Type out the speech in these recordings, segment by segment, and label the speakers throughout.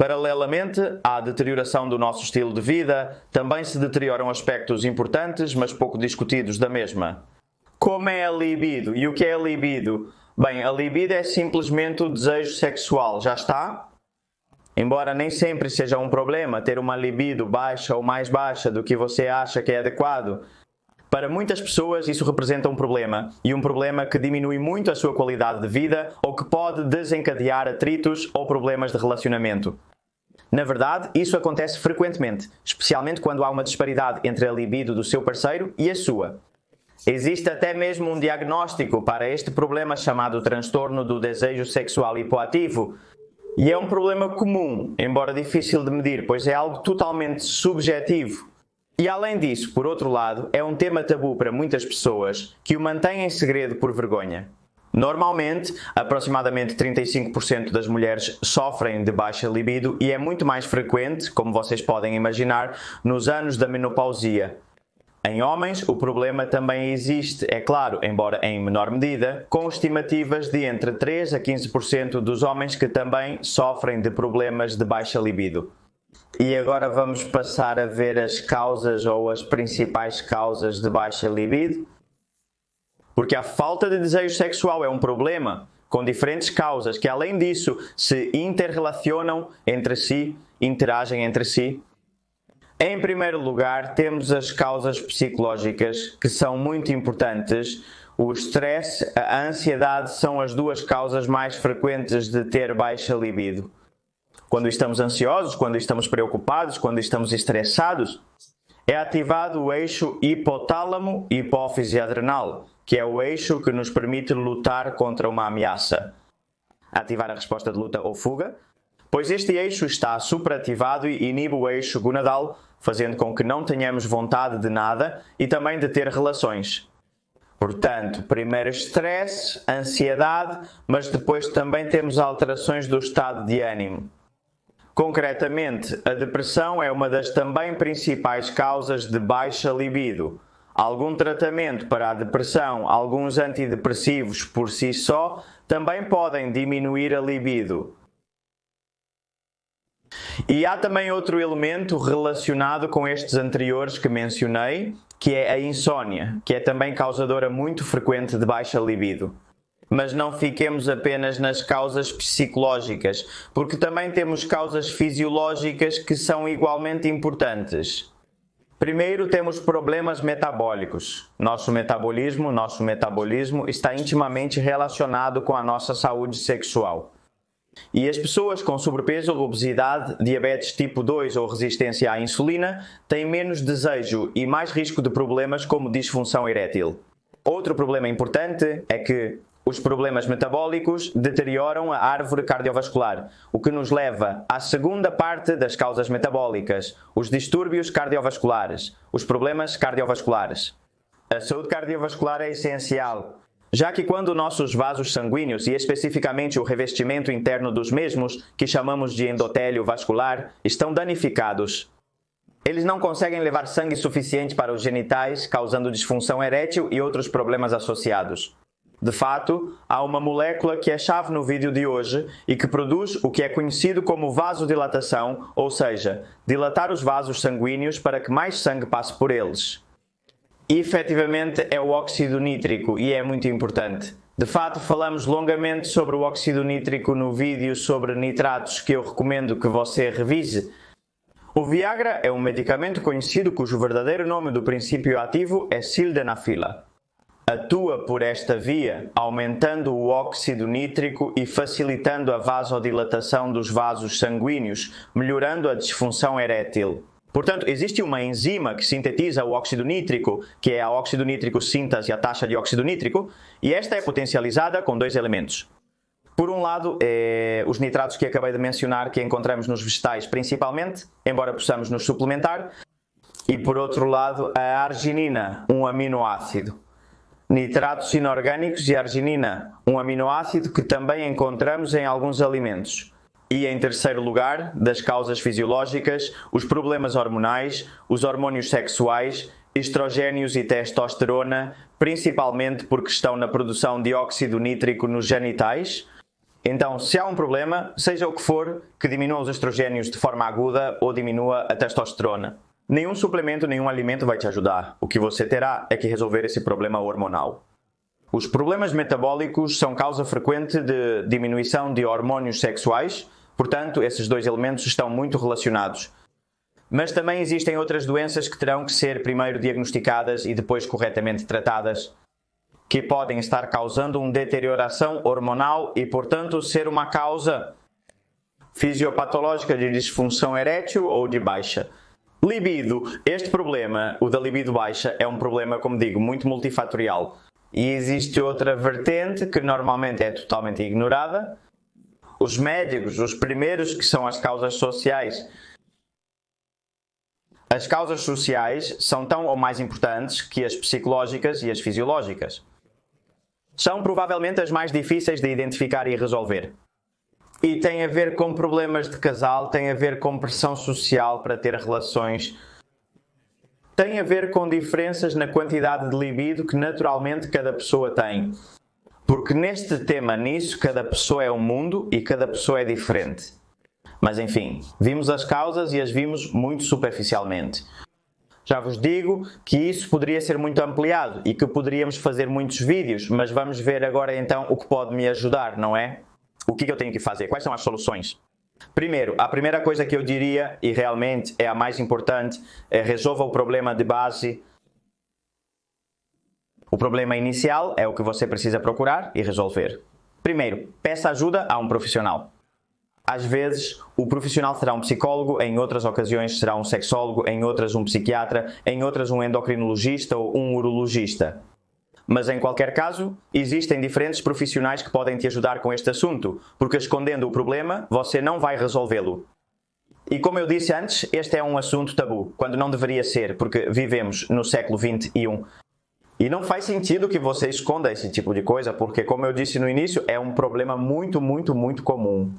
Speaker 1: Paralelamente à deterioração do nosso estilo de vida, também se deterioram aspectos importantes, mas pouco discutidos da mesma. Como é a libido? E o que é a libido? Bem, a libido é simplesmente o desejo sexual, já está? Embora nem sempre seja um problema ter uma libido baixa ou mais baixa do que você acha que é adequado, para muitas pessoas isso representa um problema, e um problema que diminui muito a sua qualidade de vida ou que pode desencadear atritos ou problemas de relacionamento. Na verdade, isso acontece frequentemente, especialmente quando há uma disparidade entre a libido do seu parceiro e a sua. Existe até mesmo um diagnóstico para este problema chamado transtorno do desejo sexual hipoativo, e é um problema comum, embora difícil de medir, pois é algo totalmente subjetivo. E além disso, por outro lado, é um tema tabu para muitas pessoas que o mantêm em segredo por vergonha. Normalmente, aproximadamente 35% das mulheres sofrem de baixa libido e é muito mais frequente, como vocês podem imaginar, nos anos da menopausia. Em homens, o problema também existe, é claro, embora em menor medida, com estimativas de entre 3 a 15% dos homens que também sofrem de problemas de baixa libido. E agora vamos passar a ver as causas ou as principais causas de baixa libido. Porque a falta de desejo sexual é um problema, com diferentes causas que, além disso, se interrelacionam entre si, interagem entre si. Em primeiro lugar, temos as causas psicológicas, que são muito importantes. O stress, a ansiedade são as duas causas mais frequentes de ter baixa libido. Quando estamos ansiosos, quando estamos preocupados, quando estamos estressados, é ativado o eixo hipotálamo-hipófise adrenal, que é o eixo que nos permite lutar contra uma ameaça. Ativar a resposta de luta ou fuga, pois este eixo está superativado e inibe o eixo gonadal, fazendo com que não tenhamos vontade de nada e também de ter relações. Portanto, primeiro estresse, ansiedade, mas depois também temos alterações do estado de ânimo. Concretamente, a depressão é uma das também principais causas de baixa libido. Algum tratamento para a depressão, alguns antidepressivos por si só, também podem diminuir a libido. E há também outro elemento relacionado com estes anteriores que mencionei, que é a insónia, que é também causadora muito frequente de baixa libido. Mas não fiquemos apenas nas causas psicológicas, porque também temos causas fisiológicas que são igualmente importantes. Primeiro temos problemas metabólicos. Nosso metabolismo está intimamente relacionado com a nossa saúde sexual. E as pessoas com sobrepeso, obesidade, diabetes tipo 2 ou resistência à insulina têm menos desejo e mais risco de problemas como disfunção erétil. Outro problema importante é que os problemas metabólicos deterioram a árvore cardiovascular, o que nos leva à segunda parte das causas metabólicas, os distúrbios cardiovasculares, os problemas cardiovasculares. A saúde cardiovascular é essencial, já que quando nossos vasos sanguíneos, e especificamente o revestimento interno dos mesmos, que chamamos de endotélio vascular, estão danificados, eles não conseguem levar sangue suficiente para os genitais, causando disfunção erétil e outros problemas associados. De fato, há uma molécula que é chave no vídeo de hoje e que produz o que é conhecido como vasodilatação, ou seja, dilatar os vasos sanguíneos para que mais sangue passe por eles. E, efetivamente, é o óxido nítrico e é muito importante. De fato, falamos longamente sobre o óxido nítrico no vídeo sobre nitratos que eu recomendo que você revise. O Viagra é um medicamento conhecido cujo verdadeiro nome do princípio ativo é sildenafila. Atua por esta via, aumentando o óxido nítrico e facilitando a vasodilatação dos vasos sanguíneos, melhorando a disfunção erétil. Portanto, existe uma enzima que sintetiza o óxido nítrico, que é a óxido nítrico síntase, a taxa de óxido nítrico, e esta é potencializada com dois elementos. Por um lado, os nitratos que acabei de mencionar, que encontramos nos vegetais principalmente, embora possamos nos suplementar, e por outro lado, a arginina, um aminoácido. Nitratos inorgânicos e arginina, um aminoácido que também encontramos em alguns alimentos. E em terceiro lugar, das causas fisiológicas, os problemas hormonais, os hormônios sexuais, estrogénios e testosterona, principalmente porque estão na produção de óxido nítrico nos genitais. Então, se há um problema, seja o que for, que diminua os estrogénios de forma aguda ou diminua a testosterona. Nenhum suplemento, nenhum alimento vai te ajudar. O que você terá é que resolver esse problema hormonal. Os problemas metabólicos são causa frequente de diminuição de hormônios sexuais, portanto, esses dois elementos estão muito relacionados. Mas também existem outras doenças que terão que ser primeiro diagnosticadas e depois corretamente tratadas, que podem estar causando uma deterioração hormonal e, portanto, ser uma causa fisiopatológica de disfunção erétil ou de baixa. Libido. Este problema, o da libido baixa, é um problema, como digo, muito multifatorial. E existe outra vertente que normalmente é totalmente ignorada. Os médicos, os primeiros que são as causas sociais. As causas sociais são tão ou mais importantes que as psicológicas e as fisiológicas. São provavelmente as mais difíceis de identificar e resolver. E tem a ver com problemas de casal, tem a ver com pressão social para ter relações, tem a ver com diferenças na quantidade de libido que naturalmente cada pessoa tem. Porque neste tema, nisso, cada pessoa é um mundo e cada pessoa é diferente. Mas enfim, vimos as causas e as vimos muito superficialmente. Já vos digo que isso poderia ser muito ampliado e que poderíamos fazer muitos vídeos, mas vamos ver agora então o que pode me ajudar, não é? O que eu tenho que fazer? Quais são as soluções? Primeiro, a primeira coisa que eu diria, e realmente é a mais importante, é resolva o problema de base. O problema inicial é o que você precisa procurar e resolver. Primeiro, peça ajuda a um profissional. Às vezes, o profissional será um psicólogo, em outras ocasiões será um sexólogo, em outras um psiquiatra, em outras um endocrinologista ou um urologista. Mas em qualquer caso, existem diferentes profissionais que podem te ajudar com este assunto, porque escondendo o problema, você não vai resolvê-lo. E como eu disse antes, este é um assunto tabu, quando não deveria ser, porque vivemos no século XXI. E não faz sentido que você esconda esse tipo de coisa, porque como eu disse no início, é um problema muito comum.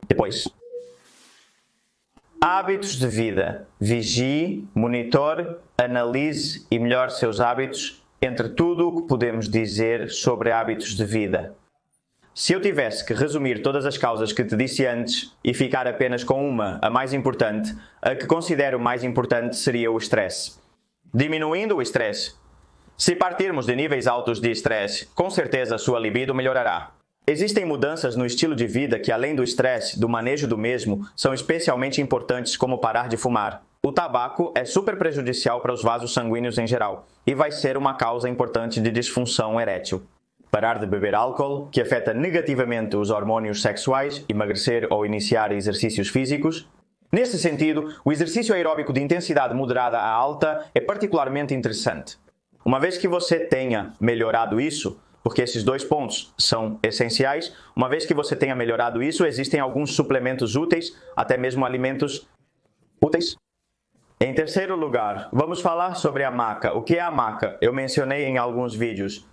Speaker 1: Depois, hábitos de vida. Vigie, monitore, analise e melhore seus hábitos entre tudo o que podemos dizer sobre hábitos de vida. Se eu tivesse que resumir todas as causas que te disse antes e ficar apenas com uma, a mais importante, a que considero mais importante seria o estresse. Diminuindo o estresse. Se partirmos de níveis altos de estresse, com certeza a sua libido melhorará. Existem mudanças no estilo de vida que, além do estresse, do manejo do mesmo, são especialmente importantes, como parar de fumar. O tabaco é super prejudicial para os vasos sanguíneos em geral e vai ser uma causa importante de disfunção erétil. Parar de beber álcool, que afeta negativamente os hormônios sexuais, emagrecer ou iniciar exercícios físicos. Nesse sentido, o exercício aeróbico de intensidade moderada a alta é particularmente interessante. Uma vez que você tenha melhorado isso, porque esses dois pontos são essenciais. Uma vez que você tenha melhorado isso, existem alguns suplementos úteis, até mesmo alimentos úteis. Em terceiro lugar, vamos falar sobre a maca. O que é a maca? Eu mencionei em alguns vídeos.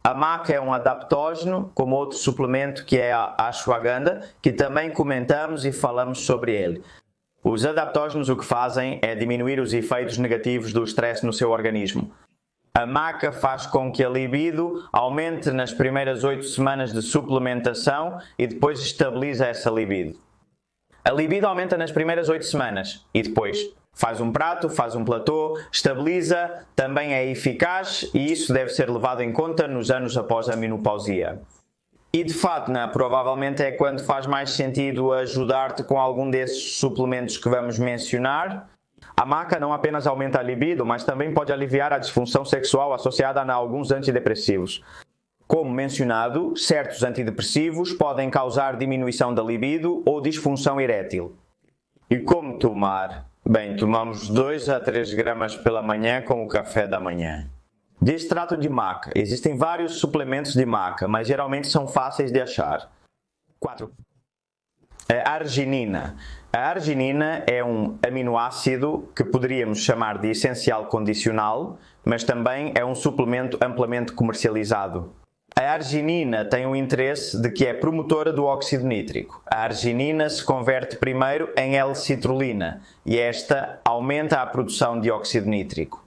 Speaker 1: A maca é um adaptógeno, como outro suplemento que é a ashwagandha, que também comentamos e falamos sobre ele. Os adaptógenos o que fazem é diminuir os efeitos negativos do estresse no seu organismo. A maca faz com que a libido aumente nas primeiras 8 semanas de suplementação e depois estabiliza essa libido. A libido aumenta nas primeiras 8 semanas e depois faz um prato, faz um platô, estabiliza, também é eficaz e isso deve ser levado em conta nos anos após a menopausia. E de fato, provavelmente é quando faz mais sentido ajudar-te com algum desses suplementos que vamos mencionar. A maca não apenas aumenta a libido, mas também pode aliviar a disfunção sexual associada a alguns antidepressivos. Como mencionado, certos antidepressivos podem causar diminuição da libido ou disfunção erétil. E como tomar? Bem, tomamos 2 a 3 gramas pela manhã com o café da manhã. De extrato de maca. Existem vários suplementos de maca, mas geralmente são fáceis de achar. 4. A arginina. A arginina é um aminoácido que poderíamos chamar de essencial condicional, mas também é um suplemento amplamente comercializado. A arginina tem o interesse de que é promotora do óxido nítrico. A arginina se converte primeiro em L-citrulina e esta aumenta a produção de óxido nítrico.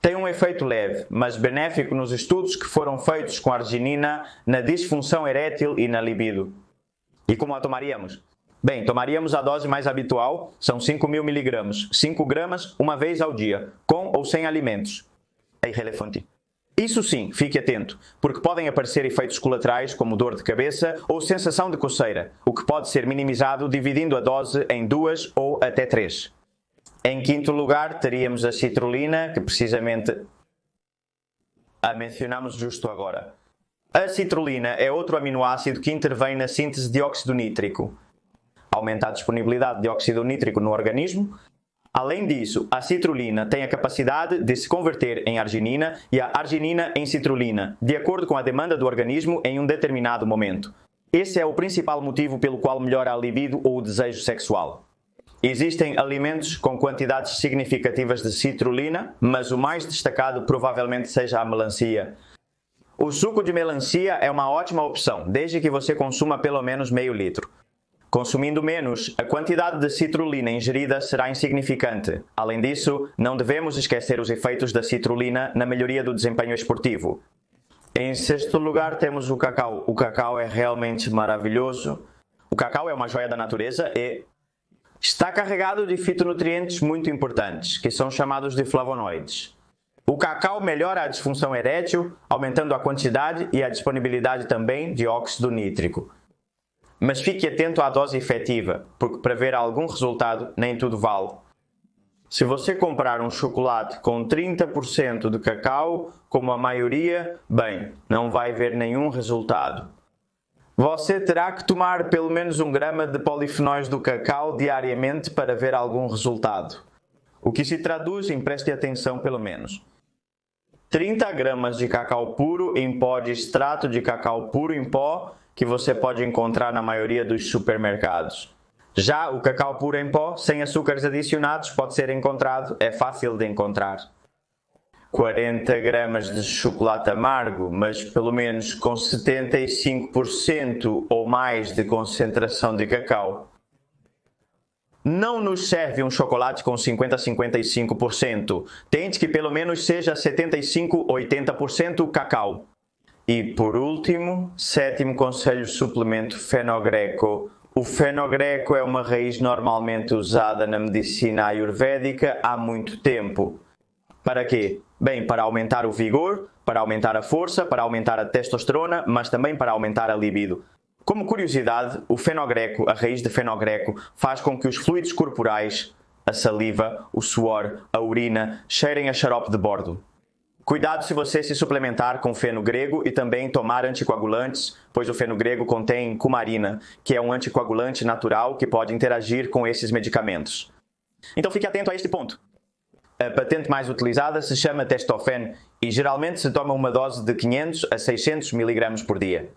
Speaker 1: Tem um efeito leve, mas benéfico nos estudos que foram feitos com arginina na disfunção erétil e na libido. E como a tomaríamos? Bem, tomaríamos a dose mais habitual, são 5.000 miligramas, 5 gramas, uma vez ao dia, com ou sem alimentos. É irrelevante. Isso sim, fique atento, porque podem aparecer efeitos colaterais como dor de cabeça ou sensação de coceira, o que pode ser minimizado dividindo a dose em 2 ou até 3. Em quinto lugar, teríamos a citrulina, que precisamente a mencionamos justo agora. A citrulina é outro aminoácido que intervém na síntese de óxido nítrico. Aumenta a disponibilidade de óxido nítrico no organismo. Além disso, a citrulina tem a capacidade de se converter em arginina e a arginina em citrulina, de acordo com a demanda do organismo em um determinado momento. Esse é o principal motivo pelo qual melhora a libido ou o desejo sexual. Existem alimentos com quantidades significativas de citrulina, mas o mais destacado provavelmente seja a melancia. O suco de melancia é uma ótima opção, desde que você consuma pelo menos meio litro. Consumindo menos, a quantidade de citrulina ingerida será insignificante. Além disso, não devemos esquecer os efeitos da citrulina na melhoria do desempenho esportivo. Em sexto lugar, temos o cacau. O cacau é realmente maravilhoso. O cacau é uma joia da natureza e está carregado de fitonutrientes muito importantes, que são chamados de flavonoides. O cacau melhora a disfunção erétil, aumentando a quantidade e a disponibilidade também de óxido nítrico. Mas fique atento à dose efetiva, porque para ver algum resultado nem tudo vale. Se você comprar um chocolate com 30% de cacau, como a maioria, bem, não vai ver nenhum resultado. Você terá que tomar pelo menos 1 grama de polifenóis do cacau diariamente para ver algum resultado. O que se traduz em, preste atenção pelo menos, 30 gramas de cacau puro em pó de extrato de cacau puro em pó, que você pode encontrar na maioria dos supermercados. Já o cacau puro em pó, sem açúcares adicionados, pode ser encontrado, é fácil de encontrar. 40 gramas de chocolate amargo, mas pelo menos com 75% ou mais de concentração de cacau. Não nos serve um chocolate com 50 a 55%. Tente que pelo menos seja 75 a 80% cacau. E por último, sétimo conselho, suplemento fenogreco. O fenogreco é uma raiz normalmente usada na medicina ayurvédica há muito tempo. Para quê? Bem, para aumentar o vigor, para aumentar a força, para aumentar a testosterona, mas também para aumentar a libido. Como curiosidade, o fenogreco, a raiz de fenogreco, faz com que os fluidos corporais, a saliva, o suor, a urina, cheirem a xarope de bordo. Cuidado se você se suplementar com feno grego e também tomar anticoagulantes, pois o feno grego contém cumarina, que é um anticoagulante natural que pode interagir com esses medicamentos. Então fique atento a este ponto. A patente mais utilizada se chama Testofen e geralmente se toma uma dose de 500 a 600 mg por dia.